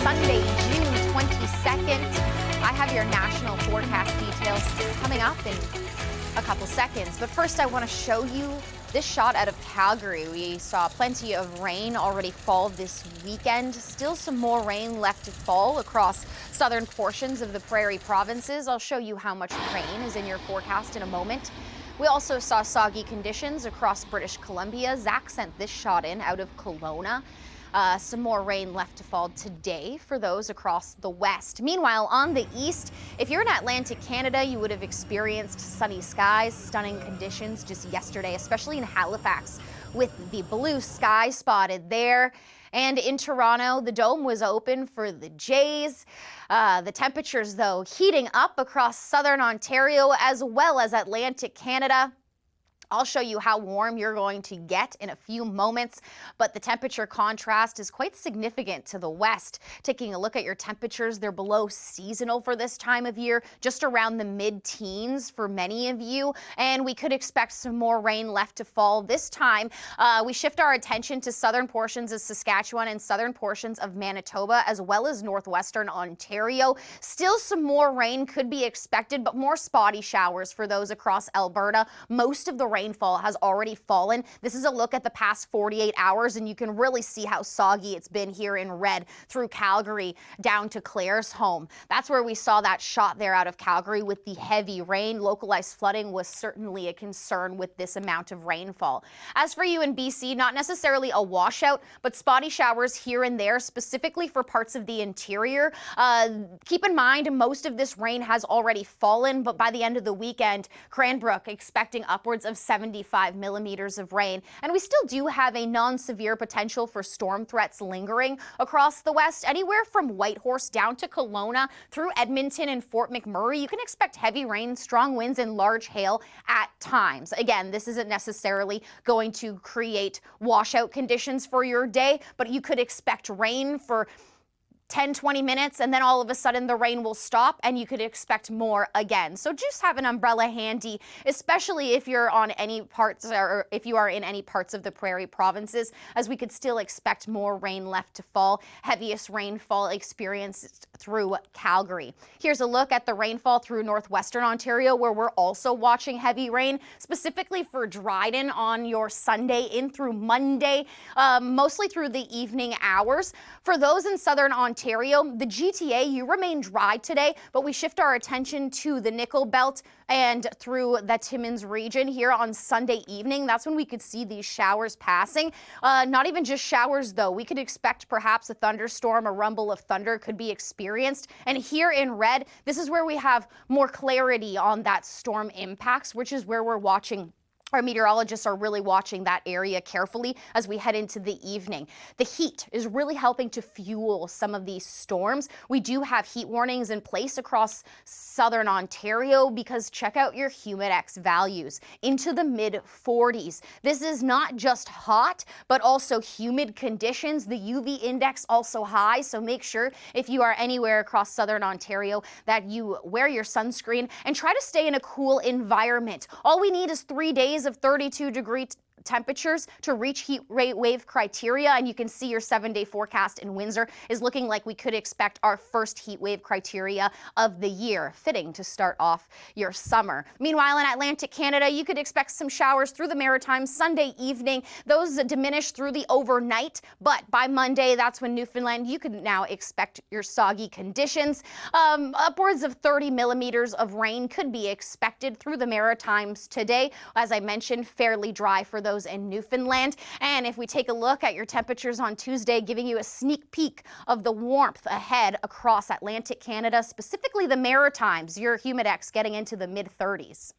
Sunday, June 22nd. I have your national forecast details coming up in a couple seconds. But first, I want to show you this shot out of Calgary. We saw plenty of rain already fall this weekend. Still some more rain left to fall across southern portions of the prairie provinces. I'll show you how much rain is in your forecast in a moment. We also saw soggy conditions across British Columbia. Zach sent this shot in out of Kelowna. Some more rain left to fall today for those across the west. Meanwhile, on the east, if you're in Atlantic Canada, you would have experienced sunny skies, stunning conditions just yesterday, especially in Halifax, with the blue sky spotted there. And in Toronto, the dome was open for the Jays. The temperatures, though, heating up across southern Ontario as well as Atlantic Canada. I'll show you how warm you're going to get in a few moments, but the temperature contrast is quite significant to the west. Taking a look at your temperatures, they're below seasonal for this time of year, just around the mid-teens for many of you, and we could expect some more rain left to fall this time. We shift our attention to southern portions of Saskatchewan and southern portions of Manitoba, as well as northwestern Ontario. Still some more rain could be expected, but more spotty showers for those across Alberta. Most of the rainfall has already fallen. This is a look at the past 48 hours, and you can really see how soggy it's been here in red through Calgary down to Claire's home. That's where we saw that shot there out of Calgary with the heavy rain. Localized flooding was certainly a concern with this amount of rainfall. As for you in BC, not necessarily a washout, but spotty showers here and there, specifically for parts of the interior. Keep in mind, most of this rain has already fallen, but by the end of the weekend, Cranbrook expecting upwards of 75 millimeters of rain. And we still do have a non-severe potential for storm threats lingering across the west. Anywhere from Whitehorse down to Kelowna through Edmonton and Fort McMurray, you can expect heavy rain, strong winds, and large hail at times. Again, this isn't necessarily going to create washout conditions for your day, but you could expect rain for 10-20 minutes, and then all of a sudden the rain will stop and you could expect more again. So just have an umbrella handy, especially if you're on any parts, or if you are in any parts of the prairie provinces, as we could still expect more rain left to fall. Heaviest rainfall experienced through Calgary. Here's a look at the rainfall through northwestern Ontario, where we're also watching heavy rain, specifically for Dryden on your Sunday in through Monday, mostly through the evening hours. For those in southern Ontario, the GTA, you remain dry today, but we shift our attention to the Nickel Belt and through the Timmins region here on Sunday evening. That's when we could see these showers passing. Not even just showers, though. We could expect perhaps a thunderstorm, a rumble of thunder could be experienced. And here in red, this is where we have more clarity on that storm impacts, which is where we're watching. Our meteorologists are really watching that area carefully as we head into the evening. The heat is really helping to fuel some of these storms. We do have heat warnings in place across southern Ontario because check out your humidex values into the mid-40s. This is not just hot, but also humid conditions. The UV index also high, so make sure if you are anywhere across southern Ontario that you wear your sunscreen and try to stay in a cool environment. All we need is 3 days of 32-degree temperatures to reach heat wave criteria, and you can see your 7-day forecast in Windsor is looking like we could expect our first heat wave criteria of the year, fitting to start off your summer. Meanwhile, in Atlantic Canada, you could expect some showers through the Maritimes Sunday evening. Those diminish through the overnight, but by Monday, that's when Newfoundland, you could now expect your soggy conditions. Upwards of 30 millimeters of rain could be expected through the Maritimes today. As I mentioned, fairly dry for those in Newfoundland. And if we take a look at your temperatures on Tuesday, giving you a sneak peek of the warmth ahead across Atlantic Canada, specifically the Maritimes, your humidex getting into the mid-30s.